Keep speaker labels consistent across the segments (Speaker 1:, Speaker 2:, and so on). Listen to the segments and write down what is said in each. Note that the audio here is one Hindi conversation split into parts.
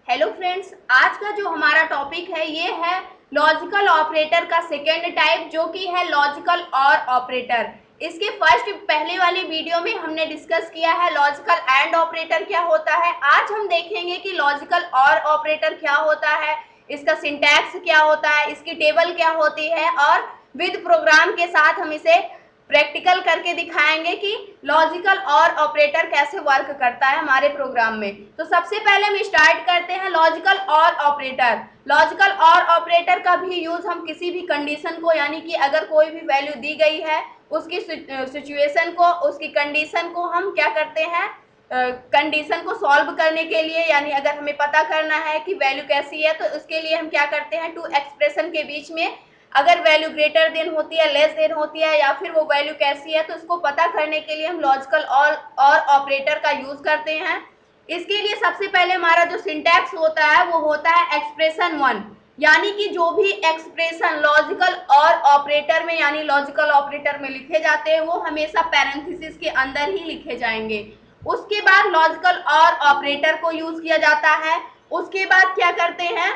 Speaker 1: हेलो फ्रेंड्स, आज का जो हमारा टॉपिक है ये है लॉजिकल ऑपरेटर का सेकेंड टाइप जो कि है लॉजिकल और ऑपरेटर। इसके फर्स्ट पहले वाली वीडियो में हमने डिस्कस किया है लॉजिकल एंड ऑपरेटर क्या होता है। आज हम देखेंगे कि लॉजिकल और ऑपरेटर क्या होता है, इसका सिंटैक्स क्या होता है, इसकी टेबल क्या होती है और विद प्रोग्राम के साथ हम इसे प्रैक्टिकल करके दिखाएंगे कि लॉजिकल और ऑपरेटर कैसे वर्क करता है हमारे प्रोग्राम में। तो सबसे पहले हम स्टार्ट करते हैं लॉजिकल और ऑपरेटर। लॉजिकल और ऑपरेटर का भी यूज हम किसी भी कंडीशन को, यानी कि अगर कोई भी वैल्यू दी गई है उसकी सिचुएशन को, उसकी कंडीशन को हम क्या करते हैं, कंडीशन को सॉल्व करने के लिए, यानी अगर हमें पता करना है कि वैल्यू कैसी है तो उसके लिए हम क्या करते हैं, टू एक्सप्रेशन के बीच में अगर वैल्यू ग्रेटर देन होती है, लेस देन होती है या फिर वो वैल्यू कैसी है, तो उसको पता करने के लिए हम लॉजिकल और ऑपरेटर का यूज करते हैं। इसके लिए सबसे पहले हमारा जो सिंटैक्स होता है वो होता है एक्सप्रेशन वन, यानी कि जो भी एक्सप्रेशन लॉजिकल और ऑपरेटर में यानी लॉजिकल ऑपरेटर में लिखे जाते हैं वो हमेशा पैरेंथेसिस के अंदर ही लिखे जाएंगे। उसके बाद लॉजिकल और ऑपरेटर को यूज किया जाता है। उसके बाद क्या करते हैं,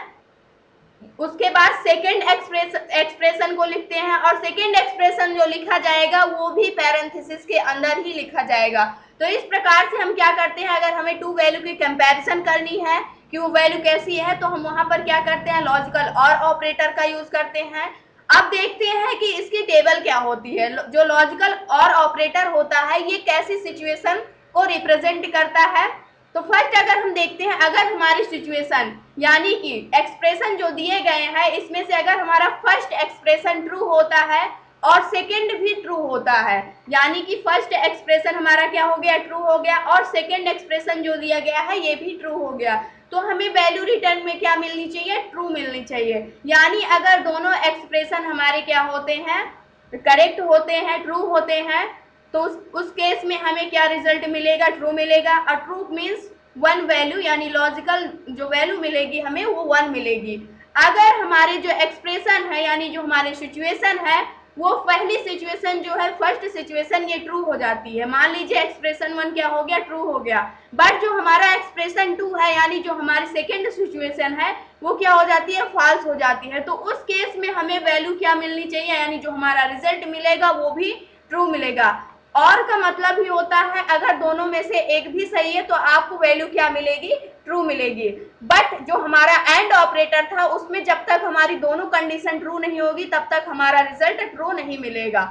Speaker 1: उसके बाद सेकेंड एक्सप्रेशन को लिखते हैं और सेकेंड एक्सप्रेशन जो लिखा जाएगा वो भी पैरेंथेसिस के अंदर ही लिखा जाएगा। तो इस प्रकार से हम क्या करते हैं, अगर हमें टू वैल्यू की कंपैरिजन करनी है कि वो वैल्यू कैसी है तो हम वहां पर क्या करते हैं, लॉजिकल और ऑपरेटर का यूज करते हैं। अब देखते हैं कि इसकी टेबल क्या होती है। जो लॉजिकल और ऑपरेटर होता है ये कैसी सिचुएशन को रिप्रेजेंट करता है। तो फर्स्ट अगर हम देखते हैं, अगर हमारी सिचुएशन यानी कि एक्सप्रेशन जो दिए गए हैं इसमें से अगर हमारा फर्स्ट एक्सप्रेशन ट्रू होता है और सेकेंड भी ट्रू होता है, यानी कि फर्स्ट एक्सप्रेशन हमारा क्या हो गया, ट्रू हो गया, और सेकेंड एक्सप्रेशन जो दिया गया है ये भी ट्रू हो गया, तो हमें वैल्यू रिटर्न में क्या मिलनी चाहिए, ट्रू मिलनी चाहिए। यानी अगर दोनों एक्सप्रेशन हमारे क्या होते हैं, करेक्ट होते हैं, ट्रू होते हैं, तो उस केस में हमें क्या रिजल्ट मिलेगा, ट्रू मिलेगा। और ट्रू मीन्स वन वैल्यू, यानी लॉजिकल जो वैल्यू मिलेगी हमें वो वन मिलेगी। अगर हमारे जो एक्सप्रेशन है यानी जो हमारी सिचुएशन है वो पहली सिचुएशन जो है, फर्स्ट सिचुएशन, ये ट्रू हो जाती है। मान लीजिए एक्सप्रेशन वन क्या हो गया, ट्रू हो गया, बट जो हमारा एक्सप्रेशन टू है यानी जो हमारी सेकेंड सिचुएशन है वो क्या हो जाती है, फॉल्स हो जाती है। तो उस केस में हमें वैल्यू क्या मिलनी चाहिए, यानी जो हमारा रिजल्ट मिलेगा वो भी ट्रू मिलेगा। और का मतलब ही होता है अगर दोनों में से एक भी सही है तो आपको वैल्यू क्या मिलेगी, ट्रू मिलेगी। बट जो हमारा एंड ऑपरेटर था उसमें जब तक हमारी दोनों कंडीशन ट्रू नहीं होगी तब तक हमारा रिजल्ट ट्रू नहीं मिलेगा।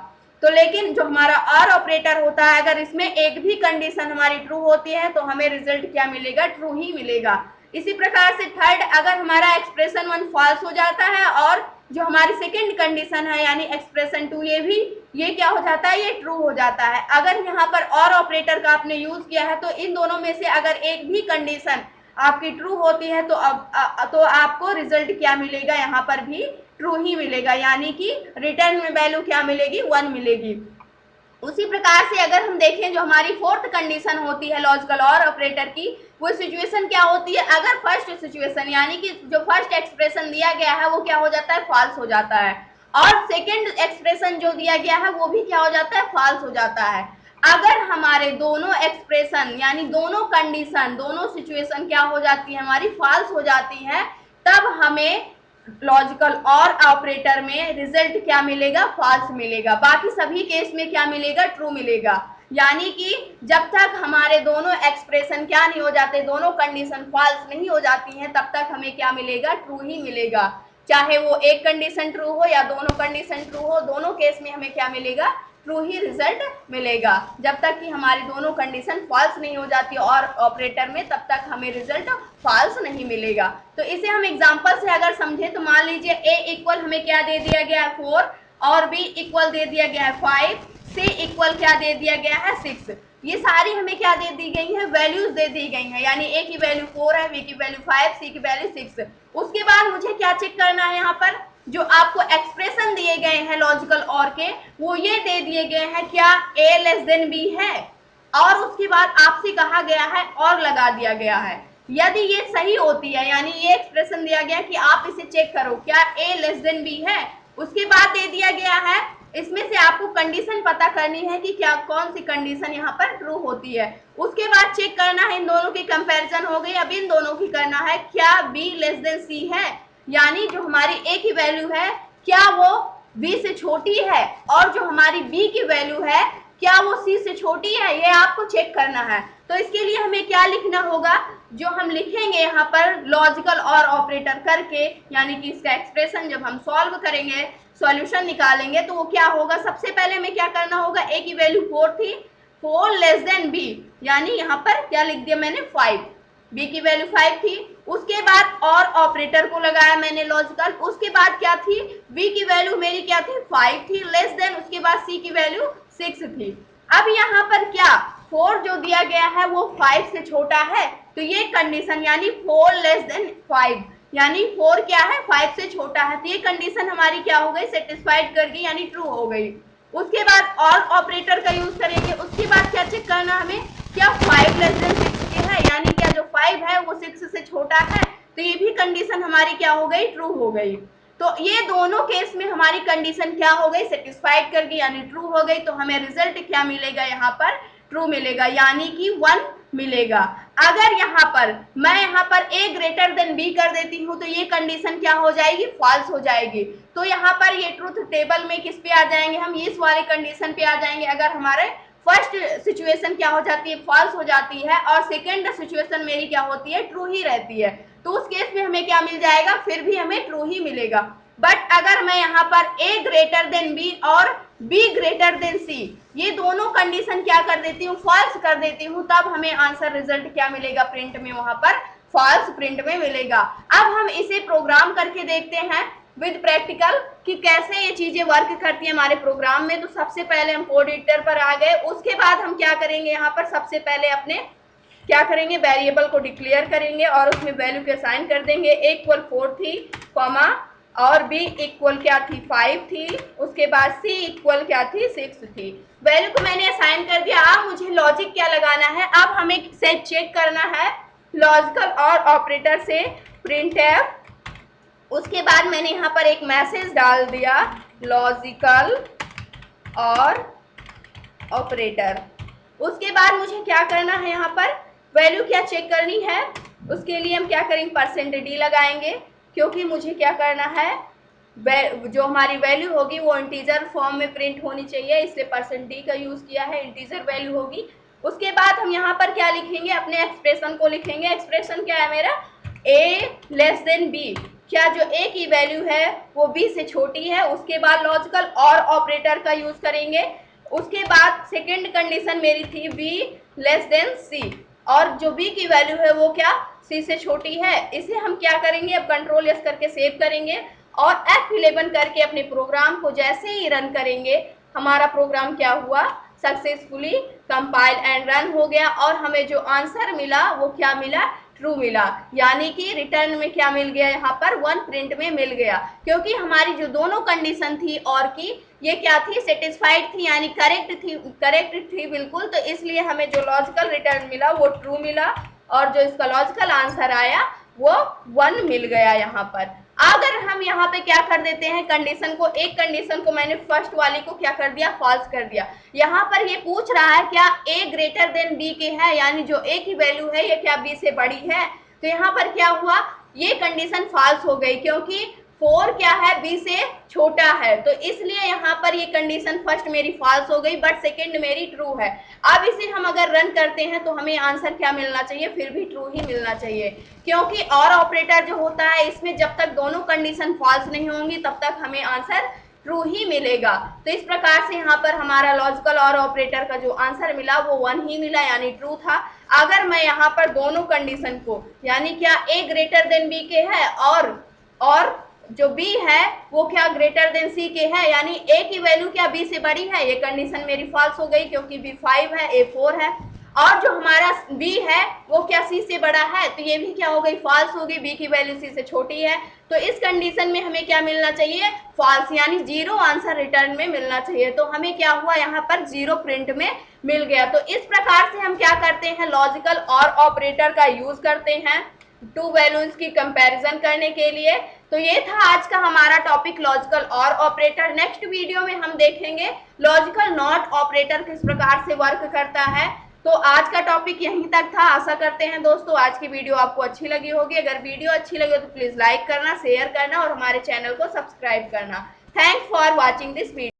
Speaker 1: तो लेकिन जो हमारा और ऑपरेटर होता है अगर इसमें एक भी कंडीशन हमारी ट्रू होती है तो हमें रिजल्ट क्या मिलेगा, ट्रू ही मिलेगा। इसी प्रकार से थर्ड, अगर हमारा एक्सप्रेशन वन फॉल्स हो जाता है और जो हमारी सेकेंड कंडीशन है यानी एक्सप्रेशन टू ये क्या हो जाता है, ये ट्रू हो जाता है। अगर यहाँ पर और ऑपरेटर का आपने यूज किया है तो इन दोनों में से अगर एक भी कंडीशन आपकी ट्रू होती है तो तो आपको रिजल्ट क्या मिलेगा, यहाँ पर भी ट्रू ही मिलेगा, यानी कि रिटर्न में वैल्यू क्या मिलेगी, वन मिलेगी। उसी प्रकार से अगर हम देखें जो हमारी फोर्थ कंडीशन होती है लॉजिकल और ऑपरेटर की, वो सिचुएशन क्या होती है, अगर फर्स्ट सिचुएशन यानी कि जो फर्स्ट एक्सप्रेशन दिया गया है वो क्या हो जाता है, फॉल्स हो जाता है, और सेकेंड एक्सप्रेशन जो दिया गया है वो भी क्या हो जाता है, फॉल्स हो जाता है। अगर हमारे दोनों एक्सप्रेशन यानी दोनों कंडीशन, दोनों सिचुएशन क्या हो जाती है, हमारी फॉल्स हो जाती है, तब हमें लॉजिकल और ऑपरेटर में रिजल्ट क्या मिलेगा, फॉल्स मिलेगा। बाकी सभी केस में क्या मिलेगा, ट्रू मिलेगा। यानी कि जब तक हमारे दोनों एक्सप्रेशन क्या नहीं हो जाते, दोनों कंडीशन फॉल्स नहीं हो जाती हैं, तब तक हमें क्या मिलेगा, ट्रू ही मिलेगा। चाहे वो एक कंडीशन ट्रू हो या दोनों कंडीशन ट्रू हो, दोनों केस में हमें क्या मिलेगा, ट्रू ही रिजल्ट मिलेगा। जब तक कि हमारी दोनों कंडीशन फॉल्स नहीं हो जाती और ऑपरेटर में, तब तक हमें रिजल्ट फॉल्स नहीं मिलेगा। तो इसे हम एग्जांपल से अगर समझे तो मान लीजिए a इक्वल हमें क्या दे दिया गया है, 4, और b इक्वल दे दिया गया है 5, c इक्वल क्या दे दिया गया है, 6। ये सारी हमें क्या दे दी गई है, वैल्यूज दे दी गई है, यानी a की वैल्यू 4 है, b की वैल्यू 5, c की वैल्यू 6। उसके बाद मुझे क्या चेक करना है, यहाँ पर जो आपको एक्सप्रेशन दिए गए हैं लॉजिकल और के, वो ये दे दिए गए हैं क्या, a लेस देन b है, और उसके बाद आपसे कहा गया है और लगा दिया गया है। यदि ये सही होती है यानी ये एक्सप्रेशन दिया गया कि आप इसे चेक करो क्या a लेस देन b है, उसके बाद दे दिया गया है इसमें से आपको कंडीशन पता करनी है कि क्या कौन सी कंडीशन यहाँ पर ट्रू होती है। उसके बाद चेक करना है, इन दोनों की कंपैरिजन हो गई। अब इन दोनों की करना है क्या b लेस देन c है, यानी जो हमारी a की वैल्यू है क्या वो b से छोटी है, और जो हमारी b की वैल्यू है क्या वो c से छोटी है, ये आपको चेक करना है। तो इसके लिए हमें क्या लिखना होगा, जो हम लिखेंगे यहाँ पर लॉजिकल और ऑपरेटर करके, यानी कि इसका एक्सप्रेशन जब हम सॉल्व करेंगे, सॉल्यूशन निकालेंगे, तो वो क्या होगा, सबसे पहले हमें क्या करना होगा, a की वैल्यू 4 थी, 4 लेस देन b, यानी यहाँ पर क्या लिख दिया मैंने 5, b की वैल्यू 5 थी। उसके बाद और ऑपरेटर को लगाया मैंने लॉजिकल, उसके बाद क्या थी, b की वैल्यू मेरी क्या थी 5 थी, लेस देन उसके बाद c की वैल्यू 6 थी। अब यहाँ पर क्या 4 जो दिया गया है वो 5 से छोटा है, तो ये कंडीशन यानी 4 लेस देन 5, यानी 4 क्या है 5 से छोटा है, तो ये कंडीशन हमारी क्या हो गई, सेटिस्फाइड कर गई, यानी ट्रू हो गई। उसके बाद और ऑपरेटर का यूज करेंगे। उसके बाद क्या चेक करना हमें, क्या 5 लेस देन 6 की है, यानी क्या जो 5 है वो 6 से छोटा है, तो ये भी कंडीशन हमारी क्या हो गई, ट्रू हो गई। तो ये दोनों केस में हमारी कंडीशन क्या हो गई, सेटिस्फाइड कर गई, यानी ट्रू हो गई। तो हमें रिजल्ट क्या मिलेगा, यहाँ पर ट्रू मिलेगा, यानी कि 1 मिलेगा। अगर यहाँ पर मैं यहाँ पर a ग्रेटर देन b कर देती हूँ तो ये कंडीशन क्या हो जाएगी, फॉल्स हो जाएगी। तो यहाँ पर ये ट्रूथ टेबल में किस पे आ जाएंगे, हम इस वाले कंडीशन पे आ जाएंगे। अगर हमारे फर्स्ट सिचुएशन क्या हो जाती है, फॉल्स हो जाती है, और सेकेंड सिचुएशन मेरी क्या होती है, ट्रू ही रहती है, तो उस केस में हमें क्या मिल जाएगा, फिर भी हमें ट्रू ही मिलेगा। बट अगर मैं यहाँ पर a ग्रेटर देन b और b ग्रेटर देन c ये दोनों कंडीशन क्या कर देती हूँ, फॉल्स कर देती हूँ, तब हमें आंसर रिजल्ट क्या मिलेगा, प्रिंट में वहां पर फॉल्स प्रिंट में मिलेगा। अब हम इसे प्रोग्राम करके देखते हैं विद प्रैक्टिकल कि कैसे ये चीजें वर्क करती है हमारे प्रोग्राम में। तो सबसे पहले हम कोड एडिटर पर आ गए। उसके बाद हम क्या करेंगे, यहाँ पर सबसे पहले अपने क्या करेंगे, वेरिएबल को डिक्लेयर करेंगे और उसमें वैल्यू के असाइन कर देंगे। a इक्वल 4 थी, कॉमा, और b इक्वल क्या थी 5 थी, उसके बाद c इक्वल क्या थी 6 थी। वैल्यू को मैंने असाइन कर दिया। अब मुझे लॉजिक क्या लगाना है, अब हमें से चेक करना है लॉजिकल और ऑपरेटर से printf। उसके बाद मैंने यहाँ पर एक मैसेज डाल दिया लॉजिकल और ऑपरेटर। उसके बाद मुझे क्या करना है, यहाँ पर वैल्यू क्या चेक करनी है, उसके लिए हम क्या करेंगे, %d लगाएंगे, क्योंकि मुझे क्या करना है, जो हमारी वैल्यू होगी वो इंटीजर फॉर्म में प्रिंट होनी चाहिए, इसलिए %d का यूज किया है, इंटीजर वैल्यू होगी। उसके बाद हम यहाँ पर क्या लिखेंगे, अपने एक्सप्रेशन को लिखेंगे। एक्सप्रेशन क्या है मेरा, a लेस देन b, क्या जो a की वैल्यू है वो b से छोटी है। उसके बाद लॉजिकल और ऑपरेटर का यूज करेंगे। उसके बाद सेकेंड कंडीशन मेरी थी b लेस देन c, और जो b की वैल्यू है वो क्या c से छोटी है। इसे हम क्या करेंगे, अब कंट्रोल एस करके सेव करेंगे और F11 करके अपने प्रोग्राम को जैसे ही रन करेंगे, हमारा प्रोग्राम क्या हुआ, सक्सेसफुली कंपाइल एंड रन हो गया, और हमें जो आंसर मिला वो क्या मिला, ट्रू मिला, यानी कि रिटर्न में क्या मिल गया, यहाँ पर 1 प्रिंट में मिल गया, क्योंकि हमारी जो दोनों कंडीशन थी और की ये क्या थी, सेटिस्फाइड थी, यानी करेक्ट थी बिल्कुल। तो इसलिए हमें जो लॉजिकल रिटर्न मिला वो ट्रू मिला, और जो इसका लॉजिकल आंसर आया वो 1 मिल गया यहाँ पर। अगर हम यहाँ पे क्या कर देते हैं, कंडीशन को, एक कंडीशन को मैंने फर्स्ट वाली को क्या कर दिया, फॉल्स कर दिया। यहाँ पर ये पूछ रहा है क्या a ग्रेटर देन b के है, यानी जो a की वैल्यू है ये क्या b से बड़ी है, तो यहाँ पर क्या हुआ, ये कंडीशन फॉल्स हो गई, क्योंकि 4 क्या है, b से छोटा है, तो इसलिए यहाँ पर ये कंडीशन फर्स्ट मेरी फॉल्स हो गई, बट सेकेंड मेरी ट्रू है। अब इसे हम अगर रन करते हैं तो हमें आंसर क्या मिलना चाहिए, फिर भी ट्रू ही मिलना चाहिए, क्योंकि और ऑपरेटर जो होता है इसमें जब तक दोनों कंडीशन फॉल्स नहीं होंगी तब तक हमें आंसर ट्रू ही मिलेगा। तो इस प्रकार से यहाँ पर हमारा लॉजिकल और ऑपरेटर का जो आंसर मिला वो 1 ही मिला, यानी ट्रू था। अगर मैं यहाँ पर दोनों कंडीशन को, यानी क्या a ग्रेटर देन b के है और जो b है वो क्या ग्रेटर देन c के है, यानी a की वैल्यू क्या b से बड़ी है, ये कंडीशन मेरी फॉल्स हो गई, क्योंकि b 5 है, a 4 है, और जो हमारा b है वो क्या c से बड़ा है, तो ये भी क्या हो गई, फॉल्स हो गई, b की वैल्यू c से छोटी है। तो इस कंडीशन में हमें क्या मिलना चाहिए, फॉल्स, यानी 0 आंसर रिटर्न में मिलना चाहिए। तो हमें क्या हुआ, यहाँ पर 0 प्रिंट में मिल गया। तो इस प्रकार से हम क्या करते हैं, लॉजिकल और ऑपरेटर का यूज करते हैं टू वैल्यूज की कंपैरिजन करने के लिए। तो ये था आज का हमारा टॉपिक लॉजिकल और ऑपरेटर। नेक्स्ट वीडियो में हम देखेंगे लॉजिकल नॉट ऑपरेटर किस प्रकार से वर्क करता है। तो आज का टॉपिक यहीं तक था। आशा करते हैं दोस्तों आज की वीडियो आपको अच्छी लगी होगी। अगर वीडियो अच्छी लगी हो तो प्लीज लाइक करना, शेयर करना और हमारे चैनल को सब्सक्राइब करना। Thanks for watching this video.